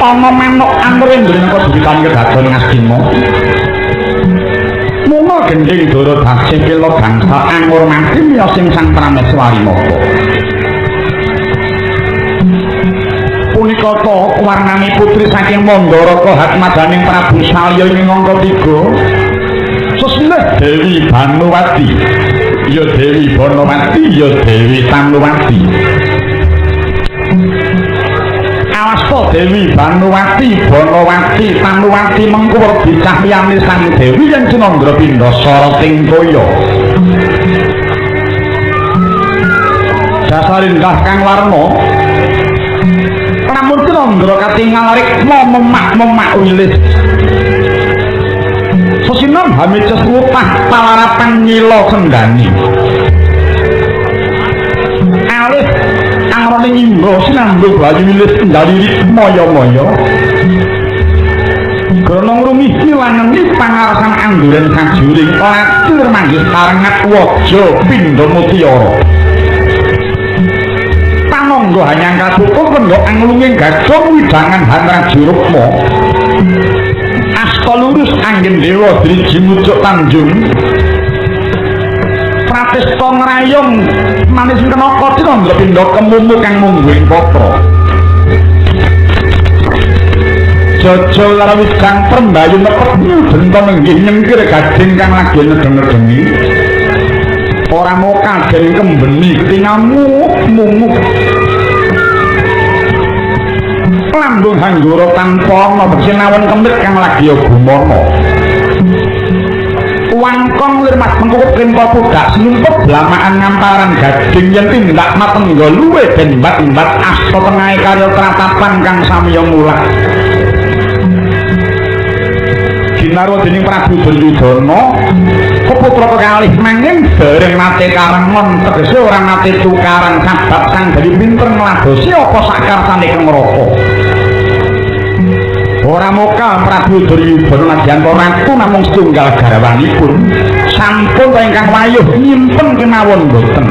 ana manuk Amrendra nang ditan kedadon Ngastina. Mula gending Dara Dasih kila bangsa angurmati miyos sing sang Prameswari Mata. Punika to warnane putri saking Mandaraka Hatmadaning Prabu Salya ing angka 3. Sesulih Dewi Banuwati, ya Dewi Banawati, ya Dewi Tanuwati. Awasta Dewi Banuwati, Banawati, Tanuwati mengko dicahyani sang Dewi yen Cinandra Pindha Sarating Kaya. Dasaringkah kang warna lamun Cinandra katingal rikma memak-memak wilis. Sesinom hamices lupah palarapan nyila sendani. Alih angrane nyimba sinambung bayu wilis kendali maya-maya. Krana ngrumisi lanengi pangarsan anduren sajuring latir manggih karengat waja Pindha Mutiara. Panangga hanyang katutup kendhok anglunging gadhong widangan Hanrajurukma. Asta lurus anggen dewa driji mucuk Tanjung. Pratista ngrayong manis kenaka Cinandra Pindha kemumuh kang mungguing patra. Jajal karo wijang Prembayu nepet nyudenta nenggih nyengkir gading kang lagi nedeng-nedengi. Ora mau kagen kembeni tingamu munguk. Lambung hanggura tanpa ana sinawon kemit kang lagi gumana. Wangkong lirmat mengkukup krimpa pudak senumpet blamaan ngamparan gading yen tindak matengga luwe ben imbat-imbat asta tengahe karya tratapan kang samiya mulak. Ginarwa dening Prabu Duryudana keputra kekalih nanging dereng nate karengon tegese ora nate tukaran sabab sang dari pinter ngladosi apa sakarsane kemraka. Ora moka Prabu Duryudana nadyanto ratu namung setunggal garwanipun sampun ingkang wayuh nyimpen kemawon boten.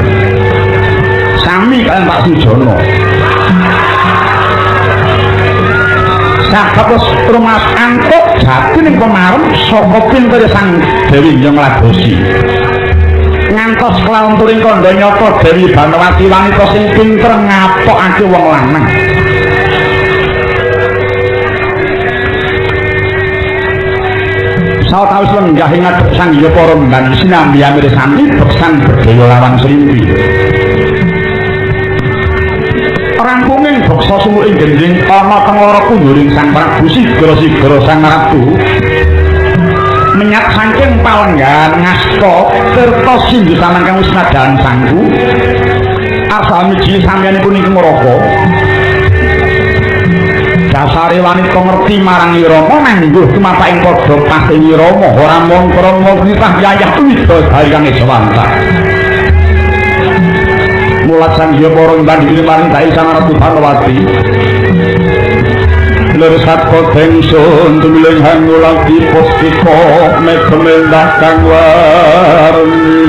Sami kaliyan Pak Sujana. Sabab rumas antuk jati ning kemarem saka pinter sang Dewi ngladosi. Ngantos kelonturing kandha nyata Dewi Banawati wanita sing pinter ngapokake wong lanang. Sawetawis lenggah ing ngadhep sang Hyang Paramban sinambi amir sami beksan berdaya lawan Srimpi. Rangkunging beksa sumuring gending ana teng lara kunduring sang Prabu Sigra sang ratu. Menyat saking palenggan ngasta tirta singgisanan kang wis nadahan sangku. Asami jili sampeyanipun ing Maraka. Dasare wanita ngerti marang Rama mangguh tumapaking padha pasengi Rama ora mung krana nitah yayah widodari kang Ejawanta. Mulat sang Hyang Paramban maring tahi sang Ratu Banawati. Leresat kodengsun tumiling hangulati puspita mekemendah kang warni.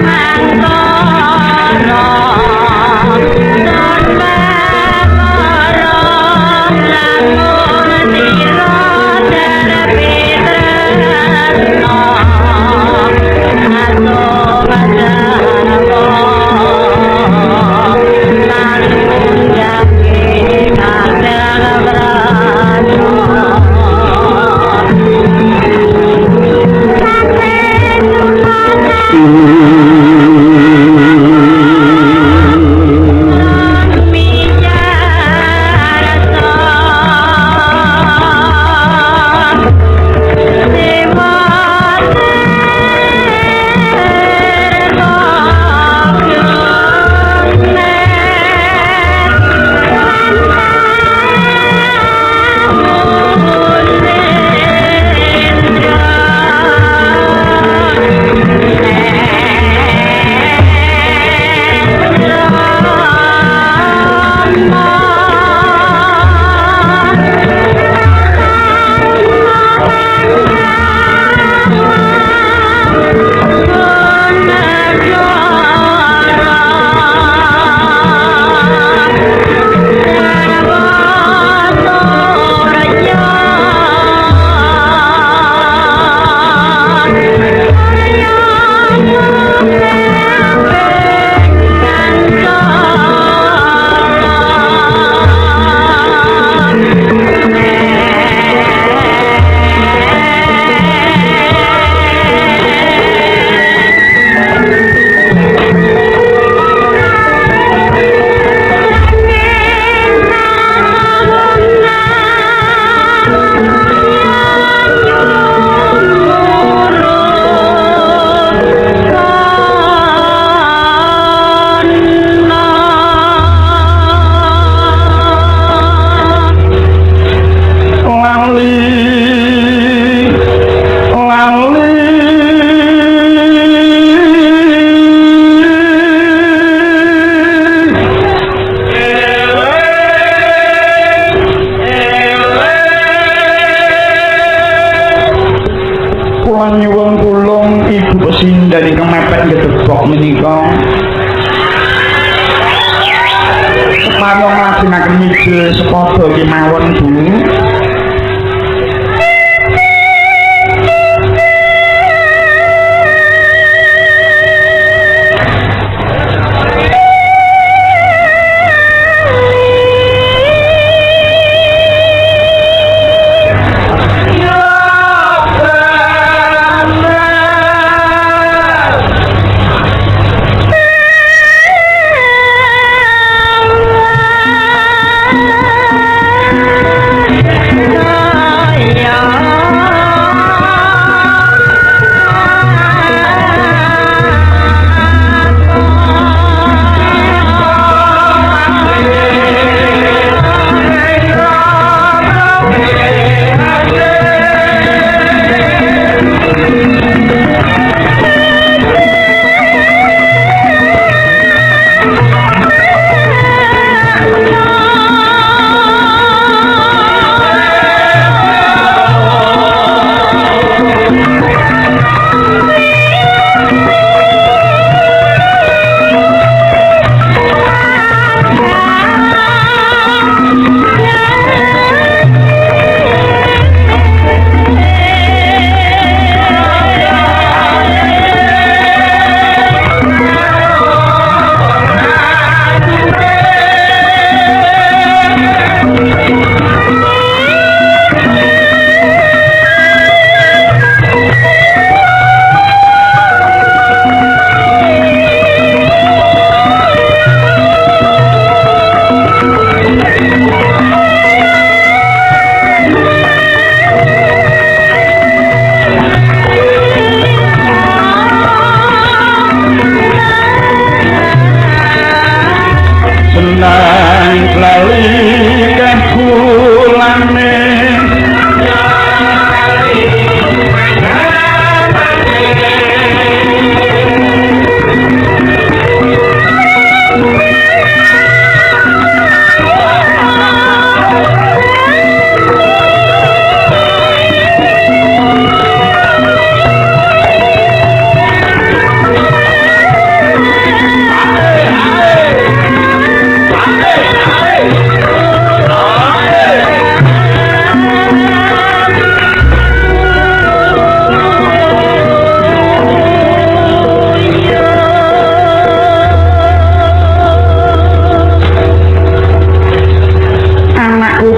Nah inggil sepadha kemawon Bu.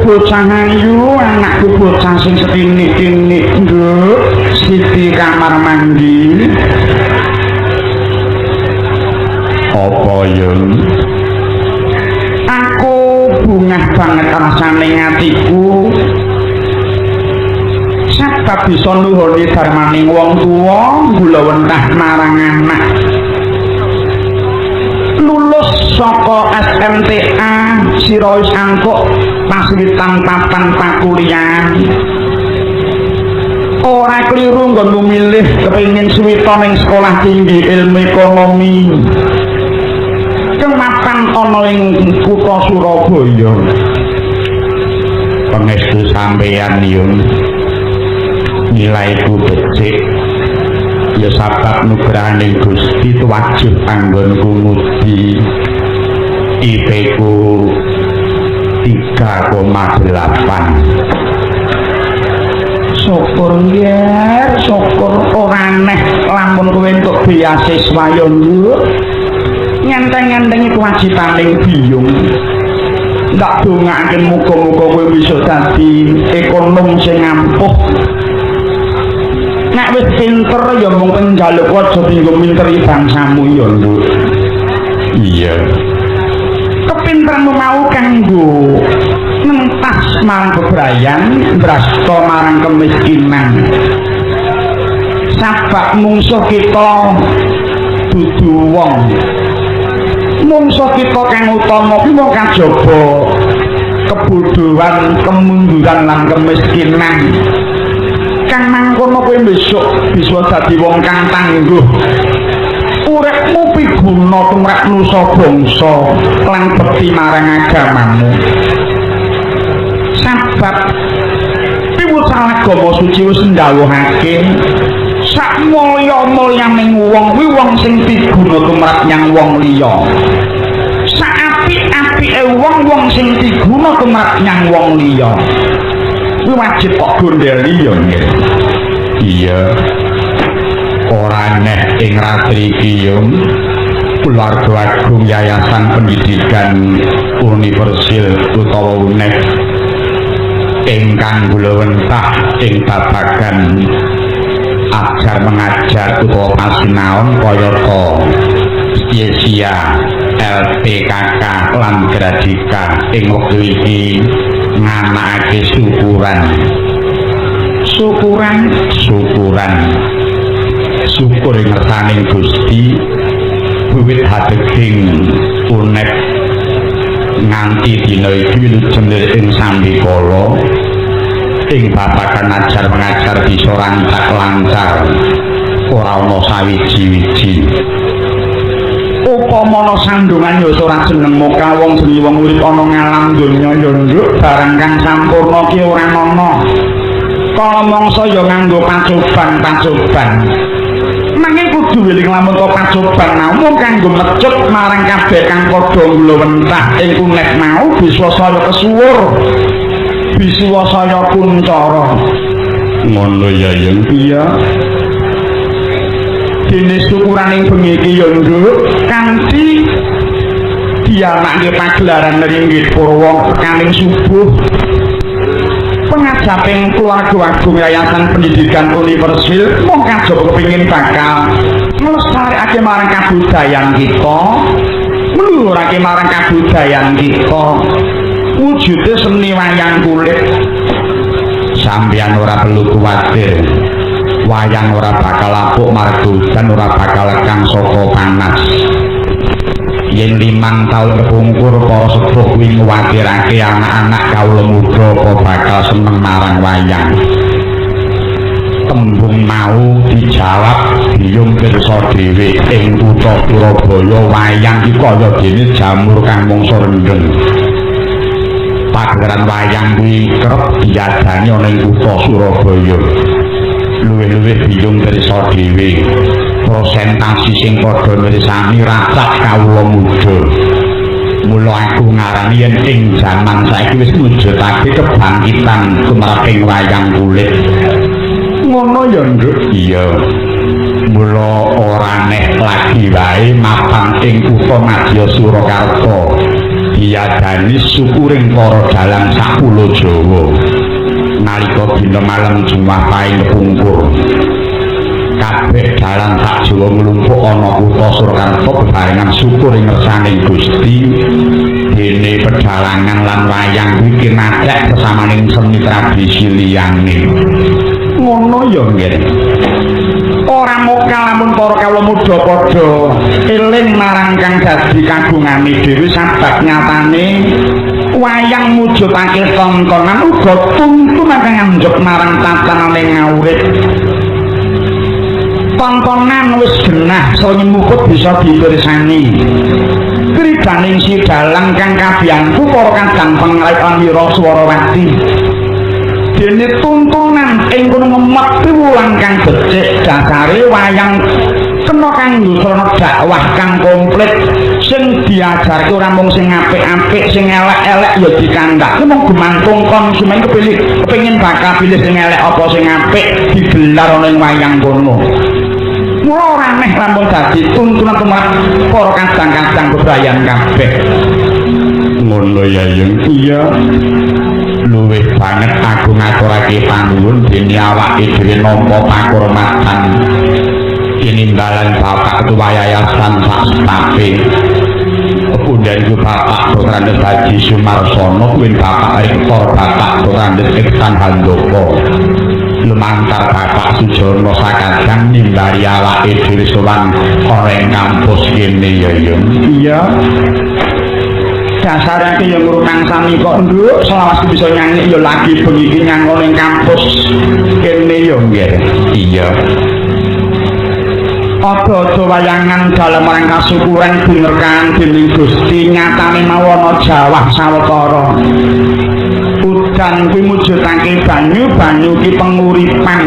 Bocah ayu, anakku bocah sing setinik-tinik nduk, siti kamar mandi. Apa yen? Aku bungah banget rasane ngatiku. Sabab bisa nuhuni darmaning wong tuwa, gulawentah marang anak. Lulus saka SMTA sira wis angkuk paswitan papan pakuliahan. Ora kliru nggonmu milih kepengin suwita ning sekolah tinggi ilmu ekonomi. Kemapan ana ing kutha Surabaya. Pangestu sampeyan yun. Nilaiku becik. Ya sabab nugrahaning Gusti tuwajuh anggonku ngudi IP-ku 3,8. Syukur yer, syukur ora aneh lamun kowe entuk beasiswa yo nduk. Nyenteng-nyentengi kewajibaning biyung. Ndak dongake muga-muga kowe bisa dadi ekonom sing ampuh. Nek wis pinter ya mung njaluk aja dienggo minteri bangsamu ya nduk. Iya. Kepinteranmu mau kanggo nentas marang bebrayan, brasta marang kemiskinan. Sabab mungsuh kita dudu wong. Mungsuh kita kang utama kuwi mung kajaba kebodohan, kemunduran lan kemiskinan. Kang mangkono kowe besok bisa dadi wong kang tangguh. Uripmu piguna tumrap nusa bangsa lan bekti marang agamamu. Sabab piwucal agama suci wis ndhawuhake sak mulya-mulyaning wong kuwi wong sing piguna tumrap nyang wong liya. Sak apik-apike apike wong-wong sing diguna tumrap nyang wong liya kuwi wajib kok gondeli ya nggih. Iya ora neh ing ratri iki keluarga agung Yayasan Pendidikan Universil utawa UNED ingkang gulawentah ing babagan ajar mengajar utawa pasinaon kayata Yesia LPKK lan Gradika ing wektu iki nganakake syukur ing ngersaning Gusti wiwit hadeging UNED nganti dina iki wilujeng ing sambikala ing babagan ajar mengajar bisa rancak lancar ora ana sawiji-wiji. Upamana sandungan ya ora jeneng muka wong jenenge wong urip ana ngalam donya ya nduk barang kang sampurna ki ora ana. Kala mangsa ya nganggo pacoban. Nanging kudu weling lamun kok pacoban namung kanggo mecut marang kabeh kang padha ngulawentah ing UNED mau bisa saya kesuwur. Bisuwa saya kuncara ngono ya yang iya dene syukuraning bengi iki ya nduk kanthi dianake pagelaran ringgit purwa kaling subuh pengajaping keluarga agung Yayasan Pendidikan Universil mung kajaba kepengin bakal nglestarikake marang kabudayan kita mluhurake marang kabudayan kita wujude seni wayang kulit. Sampeyan ora perlu kuwatir wayang ora bakal apuk margodan ora bakal lekang saka panas. Yen 5 taun kepungkur para sepuh kuwi nguwatirake anak-anak kawula muda apa bakal seneng marang wayang. Tembung mau dijawab biyung pirsa dhewe ing kutha Surabaya wayang iki kaya dene jamur kang mangsa rendheng. Pagelaran wayang kuwi kerep diadani ana ing kutha Surabaya. Luwih-luwih biyung pirsa dhewe. Prosentasi sing padha mirsani racak kawula muda. Mula aku ngarani yen ing jaman saiki wis mujudake kebangkitan tumraping wayang kulit. Ngono ya, Nduk. Iya. Mula ora neh lagi wae mapan ing kutha Madya Surakarta. Diadani syukuring para dalang sak pulo Jawa. Nalika dina malam Jumat paing pungkur. Kabeh dalang sak Jawa nglumpuk ana kutha Surakarta bebarengan syukur ing ngersaning Gusti. Dene pedalangan lan wayang kuwi kinacek sesamaning seni tradisi liyane. Ngono ya nggih. Ora mokal lamun para kawula muda padha eling marang kang dadi kagungane dhewe sabab nyatane wayang mujudake tontonan uga tuntunan kang njuk marang tatanan ngawrit. Tontonan wis genah soalnya mukut bisa dipirsani. Kridaning si dalang kang kabiyanku para kadang pengraian wira swarawati. Dene tuntunan ing kono ngemeti wulan kang becik dasare wayang kena kanggo srana dakwah kang komplit sing diajarke ora mung sing apik-apik sing elek-elek ya dikandhak mung gumantung konsumen kepengin bakal pilih sing elek apa sing apik digelar ana ing wayang kono. Mula ora neh lamun dadi tuntunan tumrap para kadang-kadang bebrayan kabeh. Ngono ya yang iya. Luwih banget aku ngaturake panuwun dene awake dhewe nampa pakurmatan tinimbalan Bapak Ketua Yayasan sak stafe Pundhan Bapak Dr. Andes Haji Sumarsono kuwi Bapak Rektor Bapak Dr. Andes Iksan Handoko lumantar Bapak Sujono sakadang nimbali awake dhewe sowan koreng kampus kene ya iya dasarake yang ngurunang sami kok nduk selawase bisa nyanyi ya lagi bengi iki nyangkon ning kampus kene ya nggih iya ada wayangan dalam rangka syukuran binerkan dening Gusti nyatane mawana jawah sawetara udan kuwi mujudake banyu ki penguripan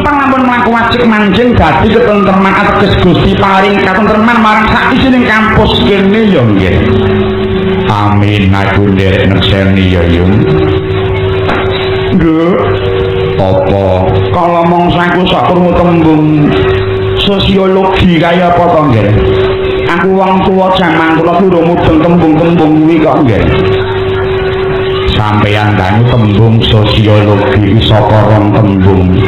lamun mlaku wajib manjing dadi ketentreman ateges Gusti paring katentreman marang sak isining kampus kene ya nggih Amin aku nderek nekseni ya Yung. Nduk, apa kalau mongsaku sak krungu tembung sosiologi kaya apa to nggih? Aku wong tuwa jaman kula durung mudeng tembung-tembung kuwi kok nggih. Sampeyan dangu tembung sosiologi saka rong tembung.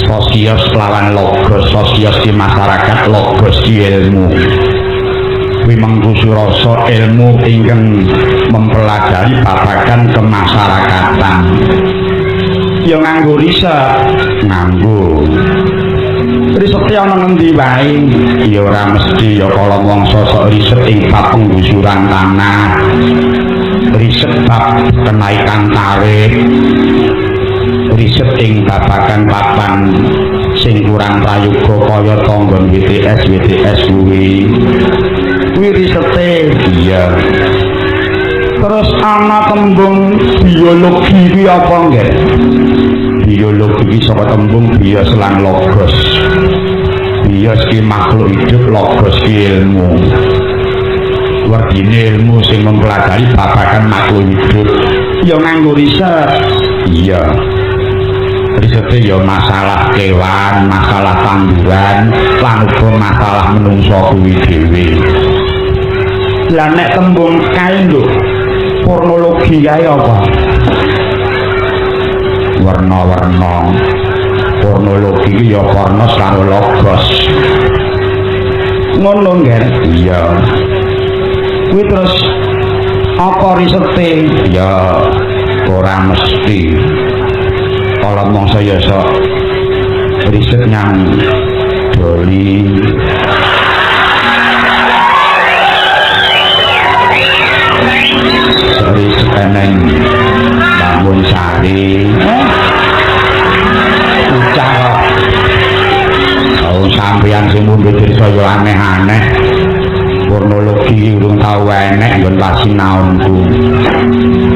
Sosios lawan logos, sosios di masyarakat, logos di ilmu. Wimengku rasa ilmu ingkang mempelajari babagan kemasyarakatan. Ya nganggo riset, nganggo riset ana ngendi wae. Ya ora mesti ya kala mangsa sok riset ing bab penggusuran tanah, riset bab kenaikan tarif, riset ing babagan papan sing kurang prayoga kaya tanggon WTS kuwi risete. Iya. Terus ana tembung biologi kuwi apa nggih? Biologi iki saka tembung bios lan logos. Bios ki makhluk hidup, logos ki ilmu. Werdine ilmu sing mempelajari babagan makhluk hidup. Ya nganggo riset. Iya. Risete ya masalah kewan, masalah tanduran, lan uga masalah menungso kuwi dhewe. Lah nek tembung kae lho, pornologi kae apa? Warna-warna. Pornologi iki ya warna karo logos. Ngono nggih? Iya. Kuwi terus apa risete? Ya ora mesti. Kalau mongso ya sok riset nyang doli riset eneng bangun sari ucap kok kalau sampeyan sing mundut desa yo aneh-aneh. Pornologi urung tau enek nggon pasinaonku.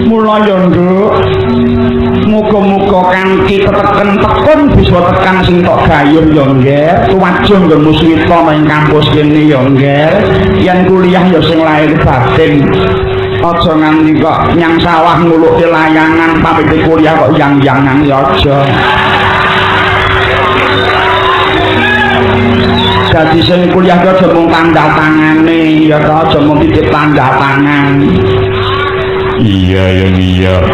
Mula yo Nduk, muga-muga kanthi teteken bisa tekan sing tok gayung yo nggih. Tuwajo nggon muswita nang kampus kene yo nggih. Yen kuliah yo sing lahir batin. Aja nganti kok nyang sawah nguluke layangan pamit kuliah kok yang-yangan yo aja. Jadi sing kuliah kok aja mung tanda tangane ya to, aja mung titip tanda tangan. Iya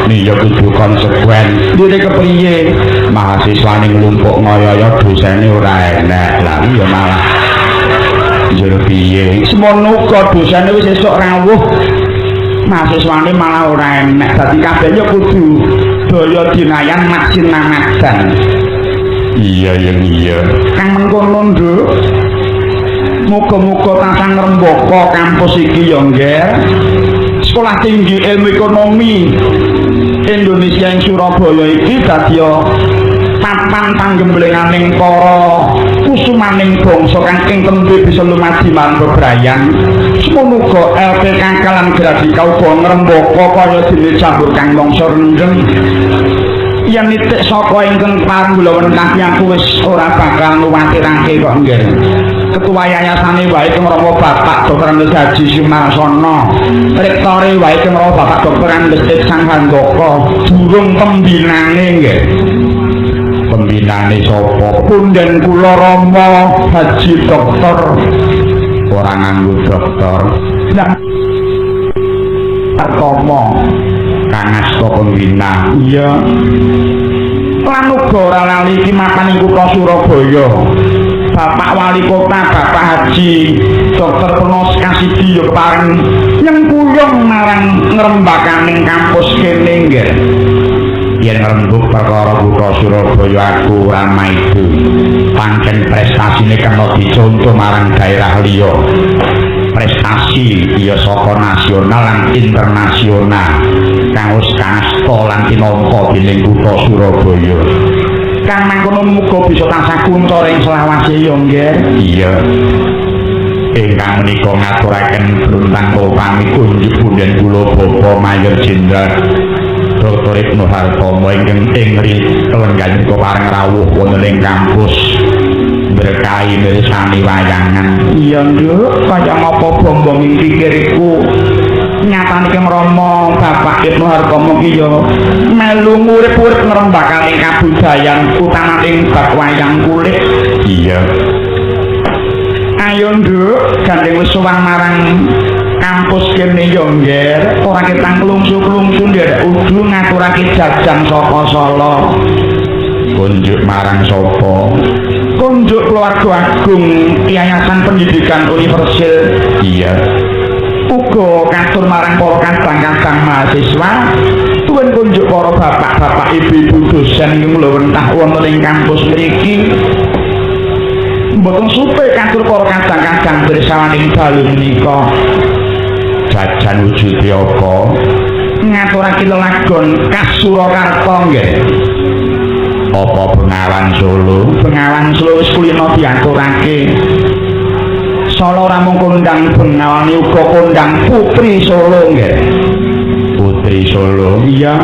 ya kudu konsekuen. Dene kepriye? Mahasiswane nglumpuk ngoyo-oyo dosene ora enak. Lah iya malah jero piye? Semono kok dosene wis esuk rawuh. Mahasiswane malah ora enak. Dadi kabeh ya kudu daya dinayan maksinamadan. Iya. Kang mengkono Nduk. Muga-muga tansah ngrembaka kampus iki ya nggih. Sekolah Tinggi Ilmu Ekonomi Indonesia ing Surabaya iki dadi papan panggemblenganing para kusumaning bangsa kang ing tembe bisa lumadi marang bebrayan. Semoga LPK lan Gradika uga ngrembaka kaya dene jambur kang mangsa rendeng. Yen nitik saka ingkang panggulawenang aku wis ora bakal nuwatirake kok nggih. Ketua yayasane wae kang Rama Bapak Dr. Andes Haji Sumarsono, rektore wae kang Rama Bapak Dr. Andes Sang Handoko, durung pembinane nggih. Pembinane sapa? Punden kula Rama Haji Doktor. Ora nganggo doktor. Lah Artomo Kang Asta pembina. Iya. Lan uga ora lali iki mapan ing kutha Surabaya. Bapak Wali Kota Bapak Haji Dr. Penos Kasidi ya pareng nyengkuyung marang ngrembakaning kampus kene nggih. Yen ngrembug perkara kutha Surabaya aku ora maido. Pancen prestasine kena dicontoh marang daerah liya. Prestasi ya saka nasional lan internasional kang wis kasta lan tinampa dening kutha Surabaya. Kang mangkono muga bisa tansah kuncar ing selawase ya nggih. Iya. Ingkang menika ngaturaken bruntang pamit kunjuk punden kula Bapak Mayor Jenderal Dr. Ibnu Hartomo ingkang kelenggan kula pareng rawuh wonten ing kampus berkahi mirsani wayangan. Iya Nduk, kaya ngapa bombong ing pikirku nyatane Kang Rama Bapak Ibnu Harkama ki ya melu urip-urip ngrembakake kabudayan utamaning bab wayang kulit. Iya. Ayo nduk gandeng wis sowan marang kampus kene yo ngger ora ketang klungsu-klungsu nderek udu ngaturake jajan saka Solo. Kunjuk marang sapa? Kunjuk keluarga agung Yayasan Pendidikan Universil. Iya. Uga katur marang para kadang-kadang mahasiswa, tuwin kunjuk para bapak-bapak ibu-ibu dosen ing mlawentah wonten ing kampus mriki. Mboten supe katur para kadang-kadang bersawaning dalu menika. Jajan wujude apa? Ngaturake lelagon khas Surakarta nggih. Apa Bengawan Solo? Bengawan Solo wis kulino diaturake. Solo ora mung kondang Bengawan uga kondang Putri Solo nggih. Putri Solo. Iya.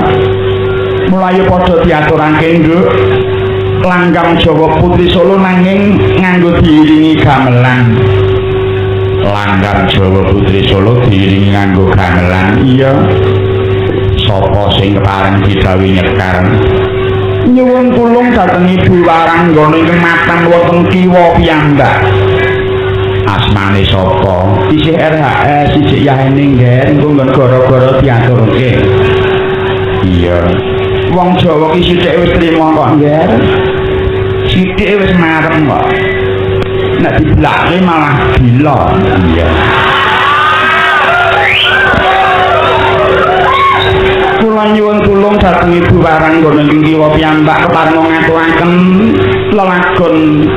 Mulai padha diaturake nduk. Langgam Jawa Putri Solo nanging nganggo diiringi gamelan. Langgam Jawa Putri Solo diiringi nganggo gamelan. Iya. Sapa sing kepareng didhawuhi nyekar? Nyuwun tulung dhateng Ibu Waranggana ingkang matang wonten kiwa piyambak. Asmane sapa? Isih RHS sijik yahene ngger engko nggon gara-gara diaturke. Iya. Wong Jawa ki sithik wis trima kok ngger. Sithik wis marem kok. Nek dibelake malah gila. Iya. Kula nyuwun tulung dhateng Ibu Waranggana ing kiwa piyambak keparenga ngaturaken lelagon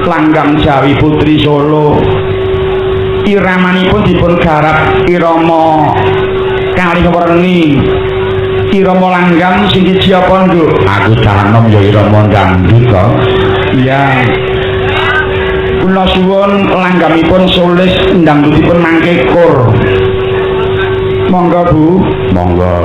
Langgam Jawi Putri Solo. Iramanipun dipun garap irama kalih werni. Irama langgam sing siji apa nduk? Aku dalam ya irama dangdut kok. Iya. Kula suwun langgamipun solis dangdutipun mangke kur. Monggo Bu, monggo.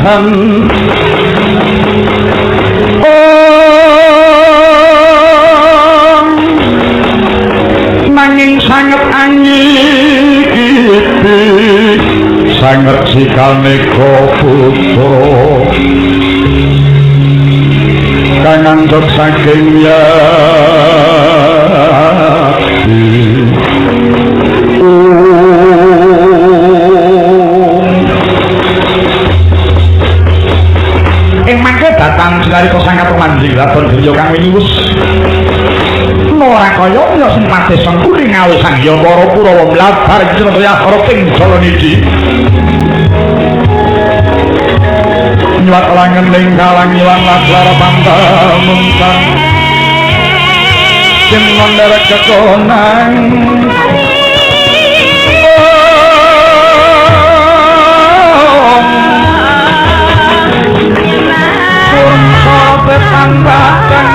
wirahan nanging sanget anyiki sanget sikane putra kang andhok saking ing mangke datang sinarika sangat manjing Raden Griya kang winiwus ora kaya ya sing pate sengkuli ngawi sang ya para Kurawa mlabar Jaya ping Jalanidi nyuwat langen ning kalang ilang lasar pantah muntang yen nderek kekonang Petambatan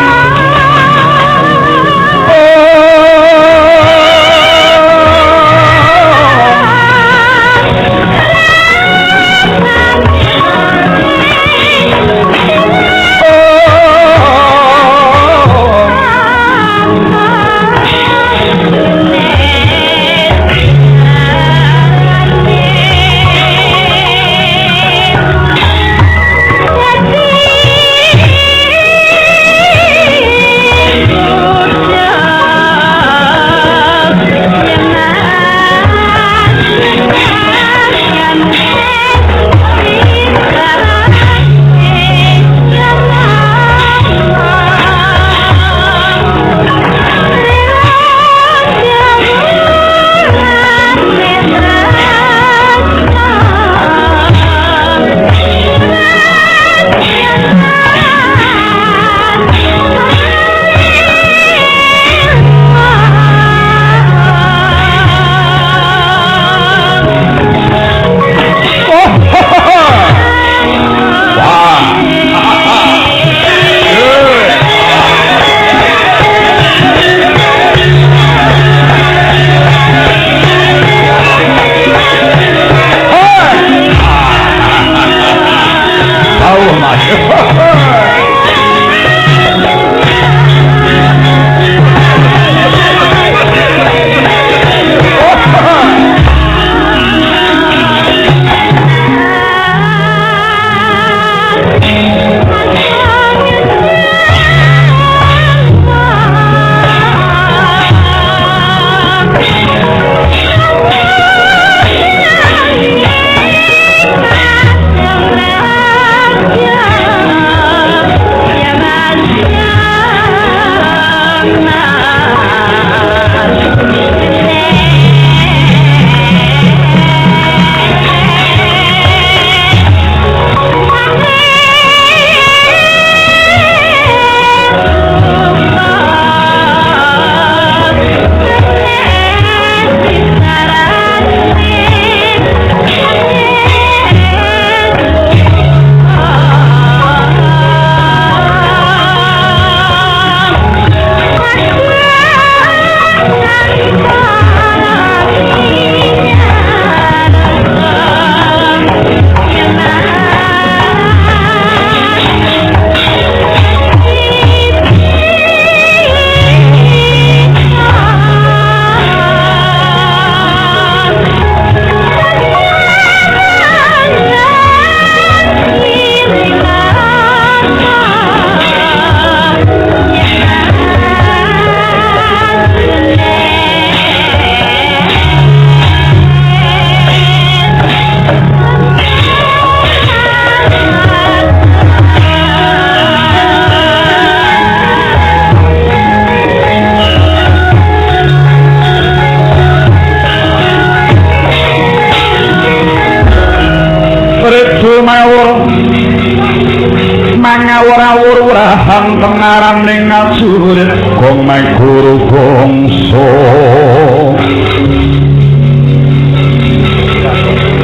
mangawur-awur rahang tengaran ning ajurit gong guru bangsa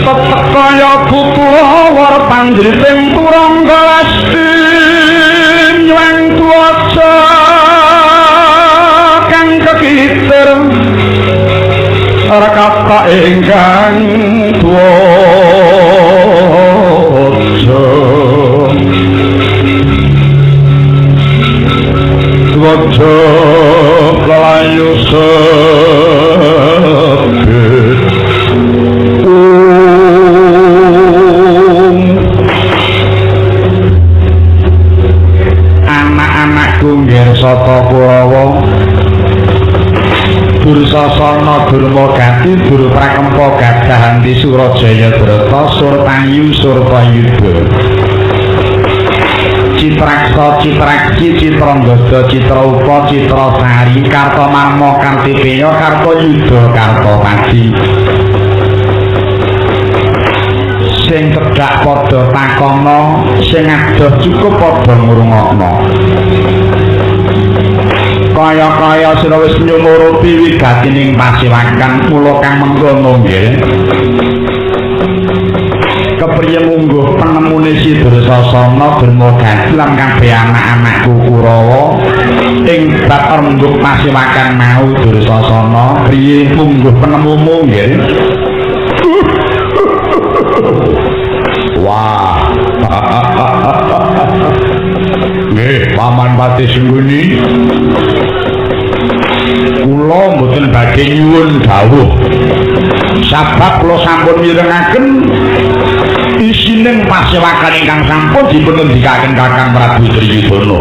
tetep kaya butuh panjriting turangga lasti nyuwang tuwaca kang kekitir rakata ingkang tuwaca Wajo layu sebet anak-anakku nggih saka Kurawa Dursasana Durmagati Durprakempa Gadahanti Surajaya Drata Surtayu Surtayuda Citraksa Citrakci Citranggada Citraupa Citrasari Kartamarma Kartipeya Kartayuda Kartopati sing cedhak padha takana sing adoh cukup padha ngrungokna kaya-kaya sira wis nyumurupi wigatining pasiwakan mula kang mengkono nggih kepriye mungguh penemune si Dursasana Durmagati lan kabeh anak-anakku Kurawa ing bab rembug pasiwakan mau Dursasana priye mungguh penemumu nggih wah nggih Paman Pati Sengguni kula mboten badhe nyuwun dawuh sabab kula sampun mirengaken isining pasiwakan ingkang sampun dipunendikaken Kakang Prabu Duryudana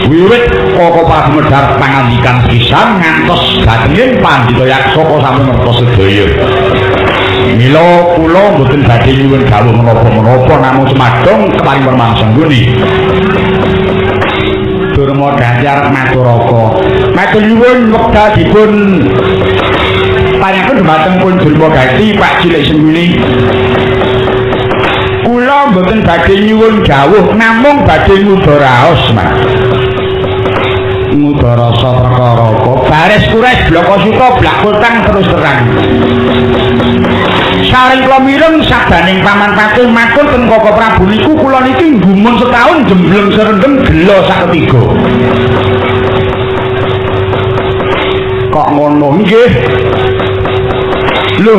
wiwit Koko Pramedar pangandikan pisan ngantos dhatenging Pandhita Yaksaka sampun ngertos sedaya mila kula mboten badhe nyuwun dawuh menapa-menapa namung sumadong keparing Paman Sengguni Durmagati arep maturaka matur nyuwun wekdal dipun panjenengan dhumateng pun Durmagati Pak Cilik Sengguni kula mboten badhe nyuwun dawuh namung badhe ngudaraos Mas ngudarasa perkara apa baris kures bloko suta blak kutang terus terang saring kula mireng sabaning Paman Pati makul ten Koko Prabu niku kula niki gumun setahun jembleng serendem gelo saketiga kok ngono nggih lho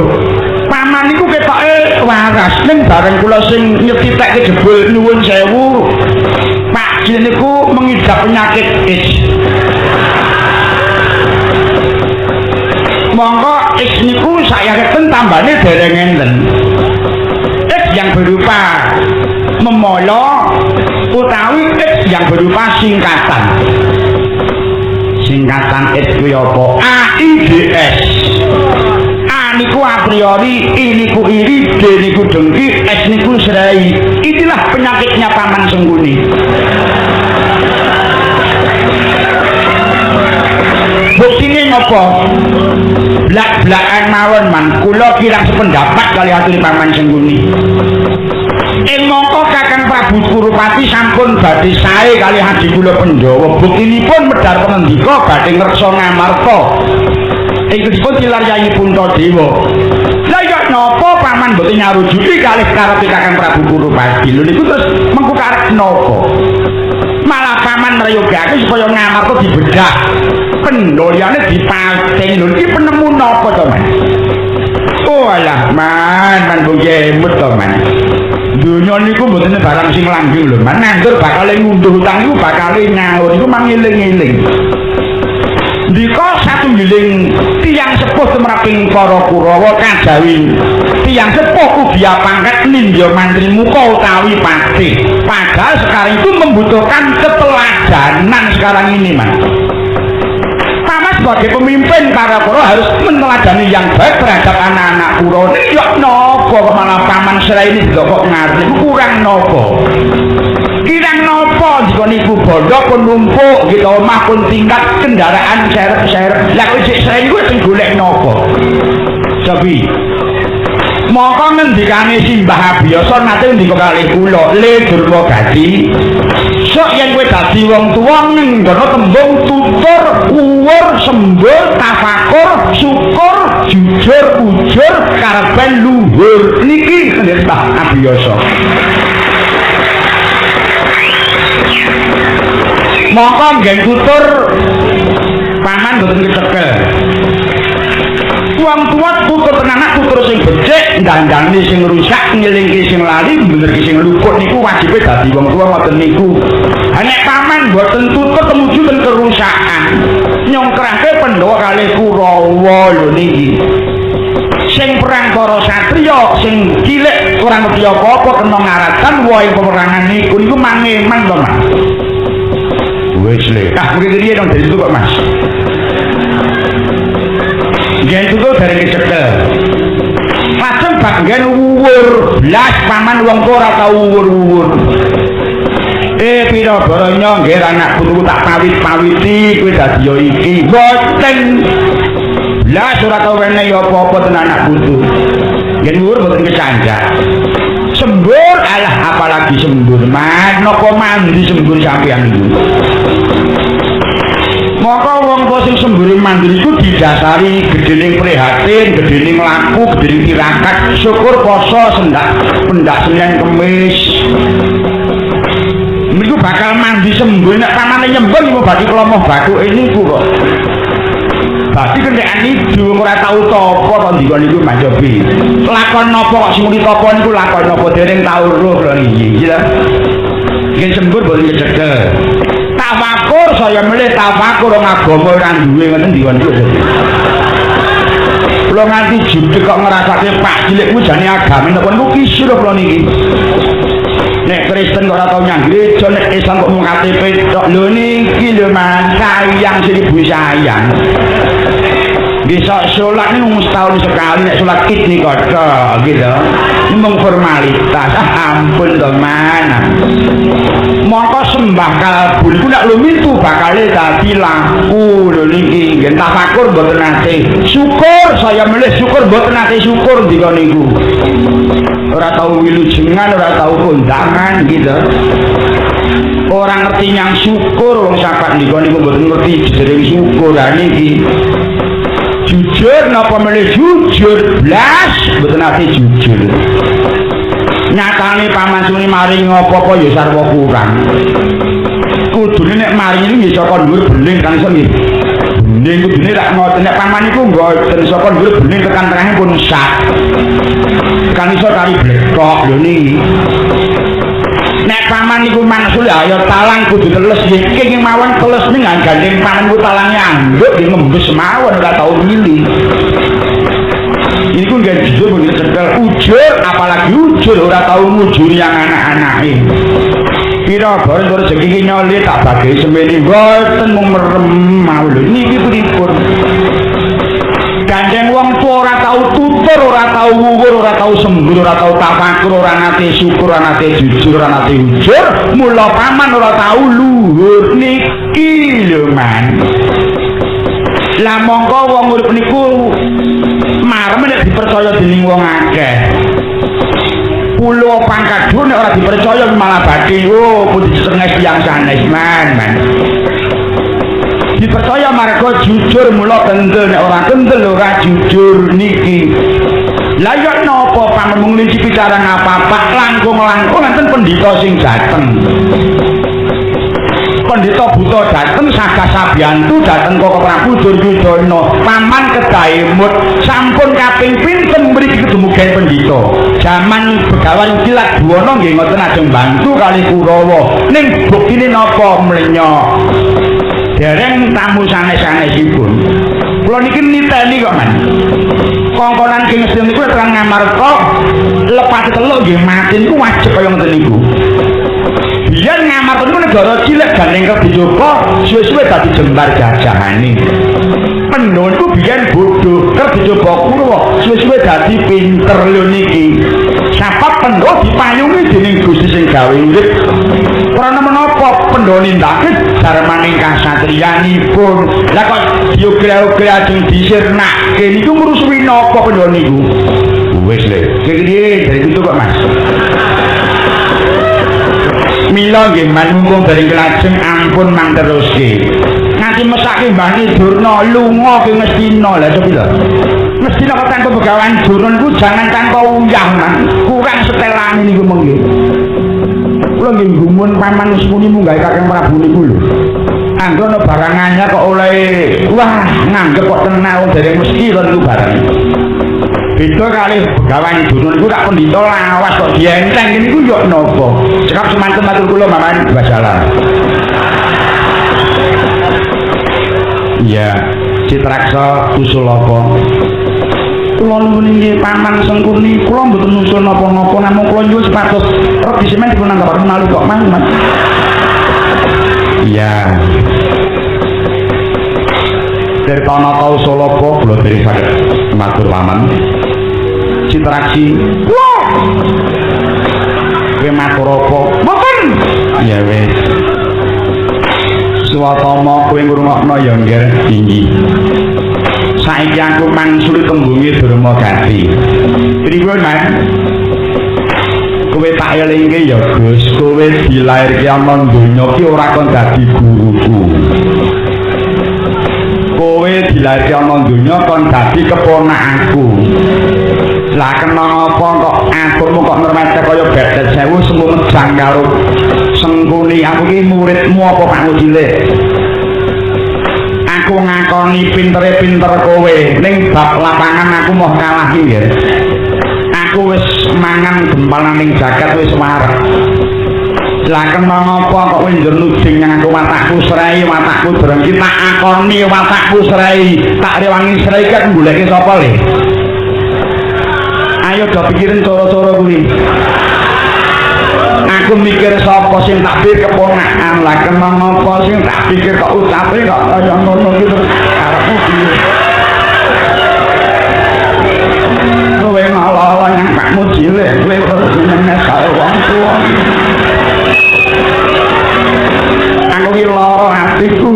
Paman niku ketoke waras ning bareng kula sing nyetitekke jebul nuwun sewu Pak Cilik niku mengidap penyakit AIDS monggo X niku saya keten tambane dereng enten X yang berupa memolo utawi X yang berupa singkatan X kuwi apa AIDS A niku a priori I niku iri D niku dengki S niku serai inilah penyakitnya Paman Sengguni buktine ngopo blak-blakan mawon man kula kirang sependapat kali atur Paman Sengguni ing mongko Kakang Prabu Kurupati sampun badhe sae kali Haji kula Pandhawa buktinipun medhar panandika badhe ngreksa ngamarta ing dipun tilar Yayi Puntadewa lha iya napa Paman mboten nyarujuki kalih karepe Kakang Prabu Kurupati lho niku terus mengko karep napa malah Paman nrayogake supaya ngamarta dibedah pendoliane dipateni lho iki penemu napa to Mas oh alah man mungkin to Man dunya niku mboten barang sing langgeng lho Man nandur bakal ngunduh utang niku bakal nyaur niku mangiling-iling ndika satunggiling tiyang sepuh tumraping para Kurawa kajawi tiyang sepuh ugia pangkat nindya mantri muka utawi pati padahal sekarang itu membutuhkan keteladanan sekarang ini Man Paman sebagai pemimpin para Kurawa harus meneladani yang baik terhadap anak-anak Kurawa ini ya nopo malah Paman serai ini kok ngerti kurang nopo kirang nopo jika niku bondo pun numpuk gitu omah pun tingkat kendaraan seret-seret lah kok sik serai niku sing golek nopo tapi maka ngendikane Simbah Abiyasa nate ndika kalih kula le Durmagati sok yen kowe dadi wong tuwa nggono tembung tutur uwur sembul tafakur syukur jujur ujur karepen luhur niki Simbah Abiyasa maka nggih tutur Paman boten kecekel wong tuwa tutur sampun anak putra sing becik ndandani sing rusak ngelingke sing lali bener sing luput niku wajibe dadi wong tuwa ngoten niku nek paman mboten tutut tumuju ten kerusakan nyongkrahke Pandhawa kalih Kurawa lho niki sing perang para satriya sing cilik ora ngerti apa-apa kena ngaratan wae peperangan niku mangeman to Mas wis le mriki riye dong dari itu kok Mas nggih itu dari kecekel lajeng bagian uwur blas paman wong ora tau uwur-uwur pira baranya nggih anak putuku tak pawit-pawiti kowe dadi yo iki boten blas ora tau wenehi apa-apa tenan anak putu yen uwur boten kecanjak sembur alah apalagi sembur man napa mandi sembur sampeyan niku maka wong sing sembure mandiri iku didasari gedhening prihatin, gedhening laku, gedhening tirakat, syukur poso sendak pendak Senin Kemis. Niku bakal mandi sembur nek pamane nyembur iku badhe klomoh bathuke niku kok. Badhe kentekan idu ora tau tapa to ndika niku Mas Jobi. Lakon napa kok sing muni tapa niku lakon napa dereng tau roh lho iki. Nggih sembur boten kecekel. Tafakur saya milih tafakur agama ora duwe ngoten diwan niku. Kula nganti jute kok ngrasake Pak cilik ku jane agame napa niku kisir kula niki. Nek Kristen kok ora tau nyang gereja nek Islam kok mung KTP tok lho niki lho Mas sayang seribu sayang. Bisa sholat ini setahun sekali nek sholat id nih kocok gitu mung formalitas ampun teman mongko sembah kalbun ku nek lumitu bakale dadi laku lho niki nggih tafakur mboten nate syukur saya milih syukur mboten nate syukur ndika niku ora tau wilujengan ora tau kondangan gitu orang ngerti yang syukur wong sapat ndika niku mboten ngerti jeneng syukur ha niki jujur napa milih jujur blas mboten ati jujur nyatane paman suni maring apa-apa ya sarwa kurang kudune nek maring iki nggih saka dhuwur bening kan iso nggih bening kudune rak ngoten nek paman niku mboten saka dhuwur bening tekan tengahé pun sak kan iso kari blekok lho niki nek paman niku mansul ya talang kudu teles iki mawon teles ning gandeng paman ku talange angguk di ngembus mawon ora tau milih iku nggih jujur bener cekel ujur apalagi ujur ora tau ngujuri yang anak-anake pira bareng rezeki iki nyoli tak bagi semene mboten mung merem mawon niki pripun gandeng wong tuwa ora tau tutur ora tau wuwur ora tau sembur ora tau tafakur ora nate syukur ora nate jujur ora nate ujur mula paman ora tau luhur niki lho man lah mongko wong urip niku marem nek dipercaya dening wong akeh pulo pangkat dhuwur nek ora dipercaya malah badhe pun disenges tiyang sanes man dipercaya marga jujur mula kendel nek ora kendel ora jujur niki la yo napa paman mung nglinci bicara apa-apa langkung-langkung enten pendhita sing dateng pendhita buta dateng sagah sabiyantu dateng kok Prabu Duryudana paman kedaemut sampun kaping pinten mriki kedumugen pendhita jaman Begawan Kilat Buwana nggih ngoten ajeng bantu kali Kurawa ning buktine napa mlenyok dereng tamu sanes-sanesipun kula niki niteni kok man kongkonan King Sedya niku terang ngamarta lepas teluk nggih mati niku wajib kaya ngoten niku biyen ngamarta niku negara cilik gandeng kebijoba suwe-suwe dadi jembar jajahane Pandhawa niku biyen bodho kebijoba Kurawa suwe-suwe dadi pinter lho niki sapa Pandhawa dipayungi dening Gusti sing gawe urip karena menapa Pandhawa nindakake darmaning kasatriyanipun lah kok yoga-yoga ajeng disirnake niku ngrusuhi napa Pandhawa niku wis le piye dari itu kok Mas mila nggih manungkung dari kelajeng ampun mangteruske nganti mesake Mbah Durna lunga ke Ngastina lha coba lho Ngastina kok tanpa Begawan Durna niku jangan tanpa uyah man kurang setelane niku mengki kula nggih gumun paman muni munggah Kakang Prabu niku lho anggo ana barang anyar kok oleh wah nganggep kok tenang dari mesti niku barang beda kali begawan dunun iku tak pendhita lawas kok dienteng niku yo napa cekap semanten matur kula mamahan wasalam. Iya Citraksa usul apa kula nuwun inggih paman Sengkuni kula mboten usul napa-napa namung kula nyuwun sepatus regi semen dipun nanggapaken malu kok mang. Iya Tirtana tau Solapa kula dherek saged matur paman Citraksi wah kowe matur apa mboten ya wis Swatama kowe ngrungokno ya nggih tinggi saiki aku mangsuli tembunge Durmagati pripun Mas kowe tak elingke ya Gus kowe dilairke ana donya ki ora kon dadi guruku kowe dilairke ana donya kon dadi keponakku lah kenapa kok aturmu kok nurmate kaya betet sewu semu medang karo Sengkuni aku ki muridmu apa Pak cilik aku ngakoni pinter kowe ning bab lapangan aku mau kalah ki nggih aku wis mangan gempalan ning jagat wis wareg lah kenapa kok kowe njur nuding nang aku watakku serai watakku dereng ki tak akoni watakku serai tak rewangi serai kan goleke sapa le ayo do pikirin cara-cara kuwi aku mikir sapa sing tak pikir keponakan lah kenapa sing tak pikir kok ucape kok kaya ngono ki terus karepmu piye kowe ngala-ala nang pakmu cilik kowe terus nyeneng karo wong tuwa aku ki lara atiku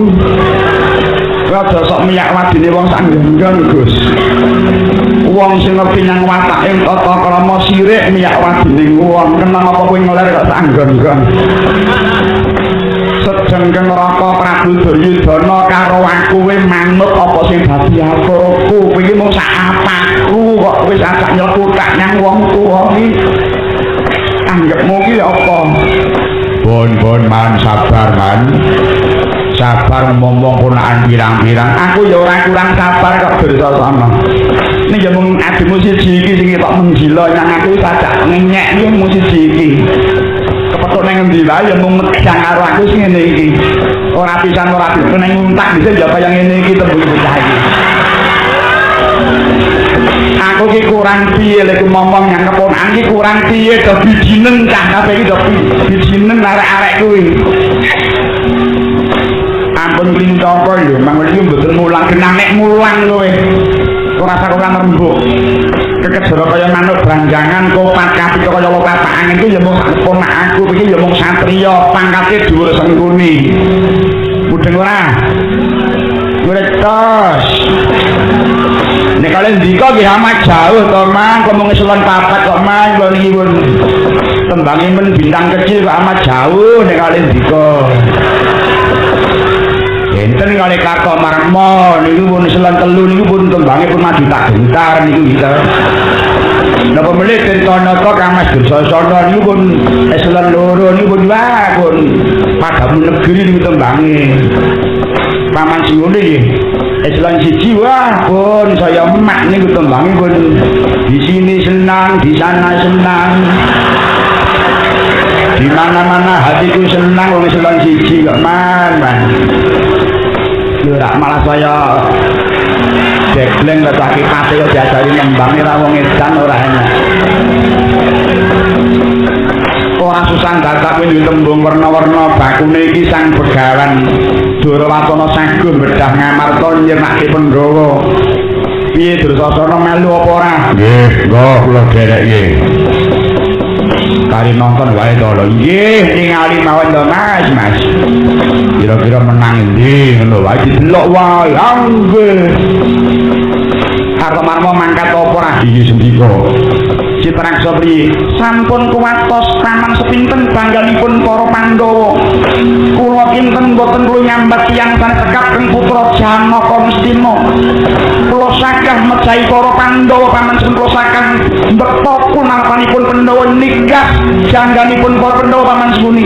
rada sok miyak wadine wong sak nggon Gus wong sing ngerti nang watake tata krama sirik miyak wadine wong kenang apa kowe ngoler kok sak nggon-nggon sedengkeng Raka Prabu Duryudana karo aku kowe manut apa sing dadi aturku kowe iki mung sak apaku kok wis acak nyelkutak nang wong tuwa iki anggepmu ki apa bon man sabar man sabar ngomong ponakan pirang-pirang aku ya ora kurang sabar kok Dursasana ini ya mung ademu siji iki sing tok menggila nang aku sajak ngenyek iki mung siji iki kepethuk nang endi wae ya mung medang karo aku sing ngene iki ora pisan ora pisan nang untak bisa ya kaya ngene iki tembung bocah iki aku ki kurang piye lek ngomong nang keponakan ki kurang piye do bijinen cah kabeh iki do bijinen arek-arek kuwi ampun klintoko lho mang iki mboten mulang genah nek mulang kowe ora sak ora rembug kekedara kaya manuk branjangan kopat kapit kaya lokatak angin ku ya mung ponak aku iki ya mung satriya pangkate dhuwur Sengkuni mudeng ora Tos nek kalian ndika nggih amat jauh to Mang kok mung eselon 4 kok Mang kula niki pun tembange men bintang kecil kok amat jauh nek kalian ndika enten kali Karto Marmo niku pun eselon 3 niku pun tembange pun maju tak gentar niku kita napa melih Tirtanaka Kang Mas Dursasana niku pun eselon 2 niku pun wae pun Padamu Negeri niku tembange Paman Singune nggih eselon 1 wah pun saya emak niku tembange pun di sini senang di sana senang di mana-mana hatiku senang wong eselon 1 kok man ora malah saya degleng kok akipate yo diajari nembange ra wong edan ora enak ora susah dadak kowe duwe tembung warna-warna bakune iki sang begawan Durawatana sagung bedah ngamarta nyirnake Pandhawa piye Dursasana melu apa ora nggih nggo kula dereke kari nonton wae to lho nggih ningali mawon to Mas kira-kira menang endi ngono wae didelok wae nggih Karto Marmo mangkat apa ora iki sendika Citraksa priye sampun kuwatos taman sepinten banggalipun para Pandhawa kula kinten boten kula nyambat tiyang sanes sekap teng putra Janaka Mestina kula sagah mejahi para Pandhawa paman kula sagah mbekta punalpanipun Pandhawa nigas jangganipun para Pandhawa paman Sengkuni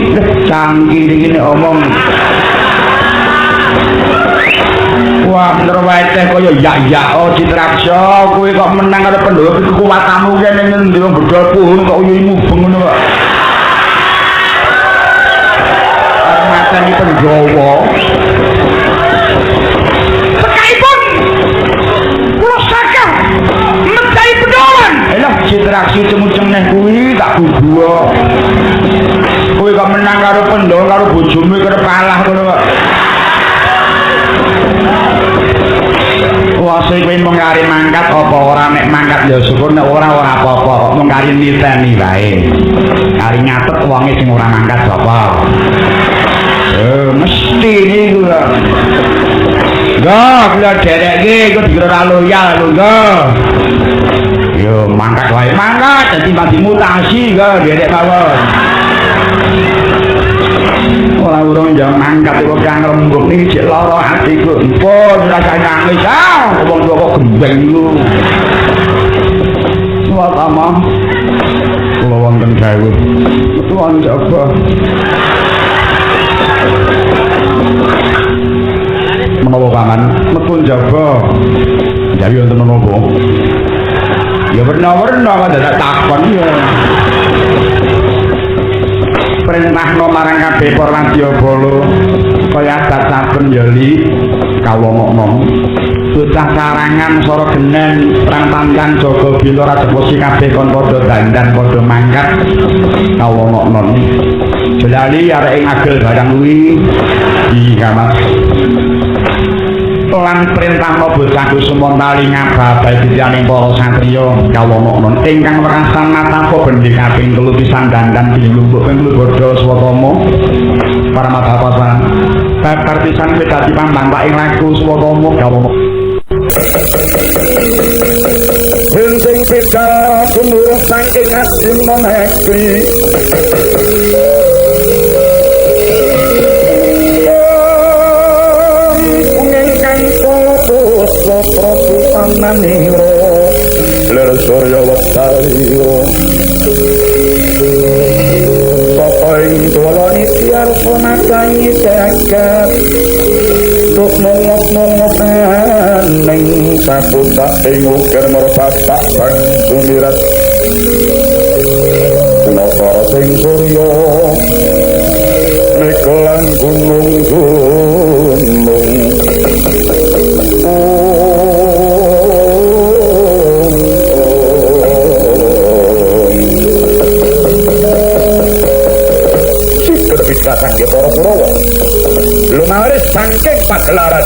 cangkir ngene omong Wah, bener wae teh kaya ya oh Citraksa, kowe kok menang karo Pandhawa kekuwatanmu kene ngendi wong bedol puhun kok uyumu beng ngono kok. Mateni Pandhawa. Sekaipun kula sakah medahi Bedawan. Lah Citraksa cemu-cem neh kuwi tak gugu. Kowe kok menang karo Pandhawa karo bojomu kerep kalah ngono kok. Wase kowe mung kari mangkat apa ora nek mangkat ya syukur nek ora apa-apa mung kari niteni wae. Kari nyatet wonge sing ora mangkat sapa. Mesti niku lho. Enggak, kula derekke iku dikira ora loyal lho, enggak. Yo mangkat wae mangkat dadi dimutasi enggak derek mawon. Ora urung jam mangkat kok kang rembug niki cek lara atiku. Pun rasa nangis wong tuwa kok gembeng lu. Watama. Kula wonten gawe. Tuan jaba. Menawa paman, metu jaba. Jawi wonten menapa? Ya werna-werna kok dadak takon ya. Perintahno marang kabeh para wadyabala kaya adat saben yali kawomokno bocah sarangan sora genen perang tantan jaga bila radeposi kabeh kon padha dandan padha mangkat kawomokno jelali arek ngagel barang kuwi iki Mas lan perintahno bocahku sumontali ngababal ditianing para satriya kawomokno ingkang werasan natapo bendi kaping 3 pisan dandan dilumpuk ping 3 bodho swatama para matapasan babar pisan dadi pambangpak ing laku swatama kawomokno Henteng pita pemurung saking asim menekwi Maniro ler surya wektalio Sopoing doloni tiar sonakai jagat Tuk mongok-mongok aning Saputak ing ukir merpatak bak sumirat Nasara sing surya Nikelan gunung-gunung Sangke para Kurawa lumaris saking pagelaran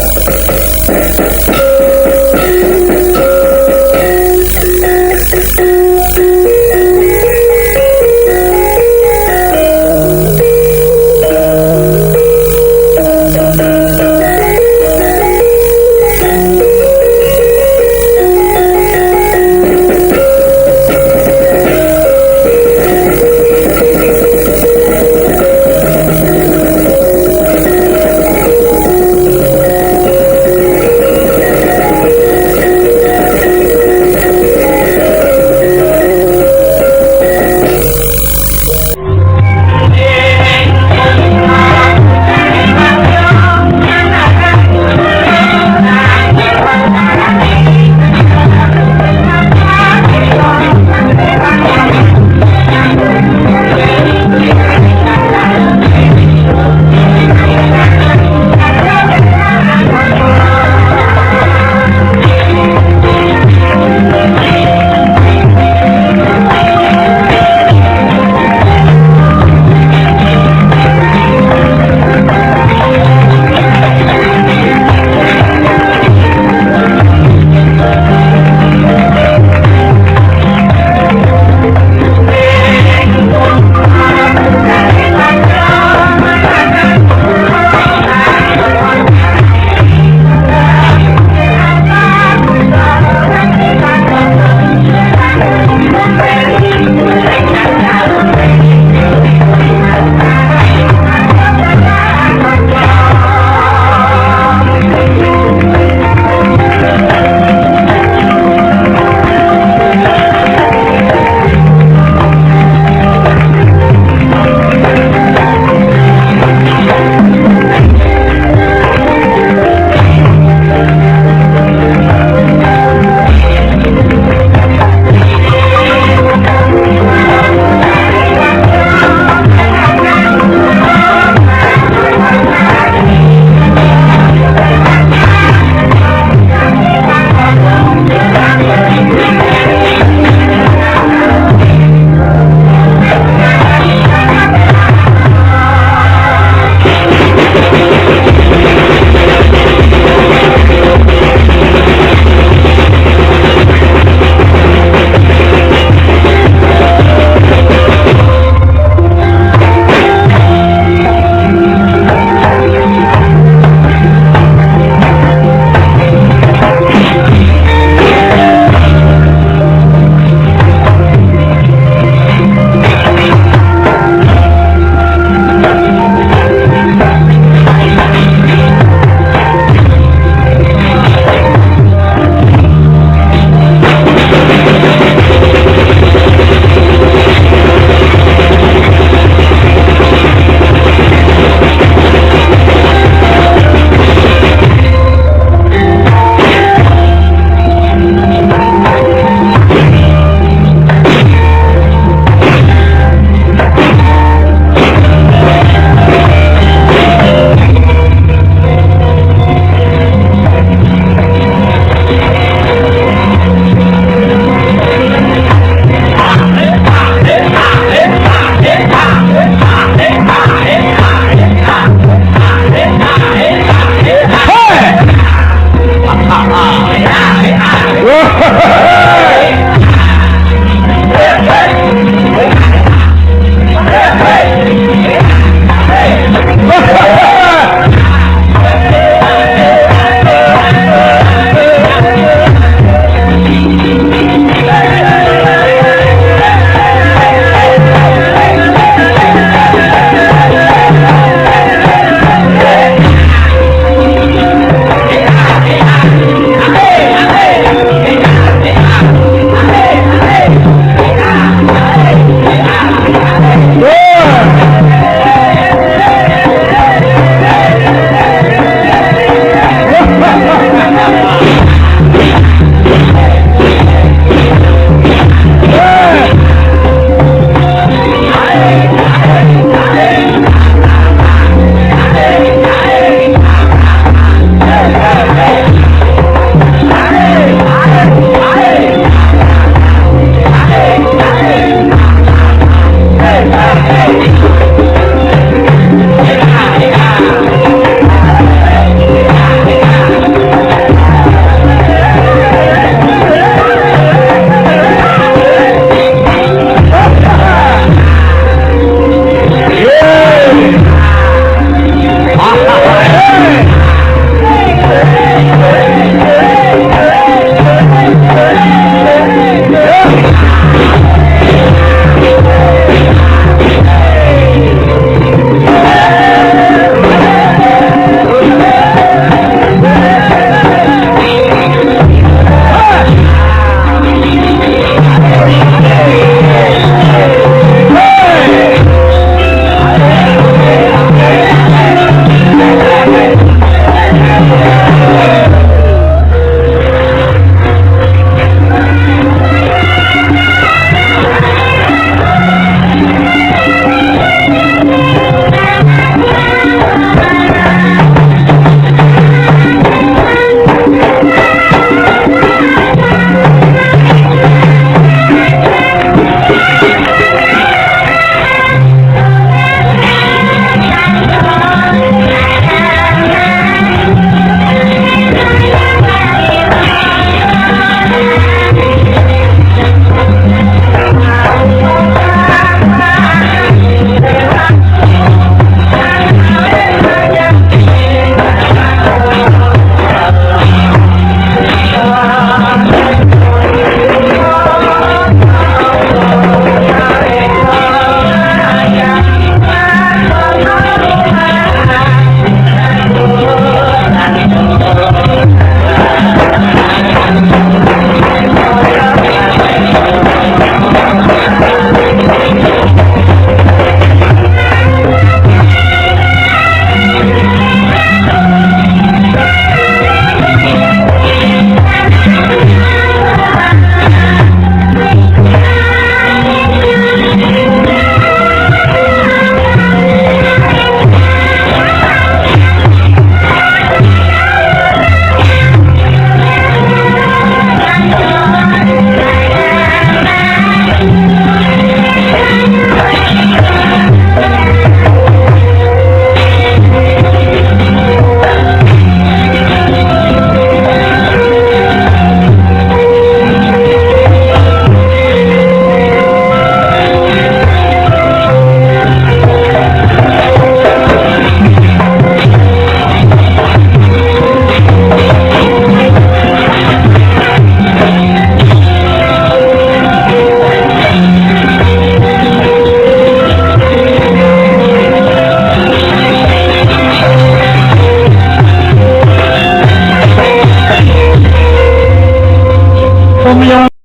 pemiyong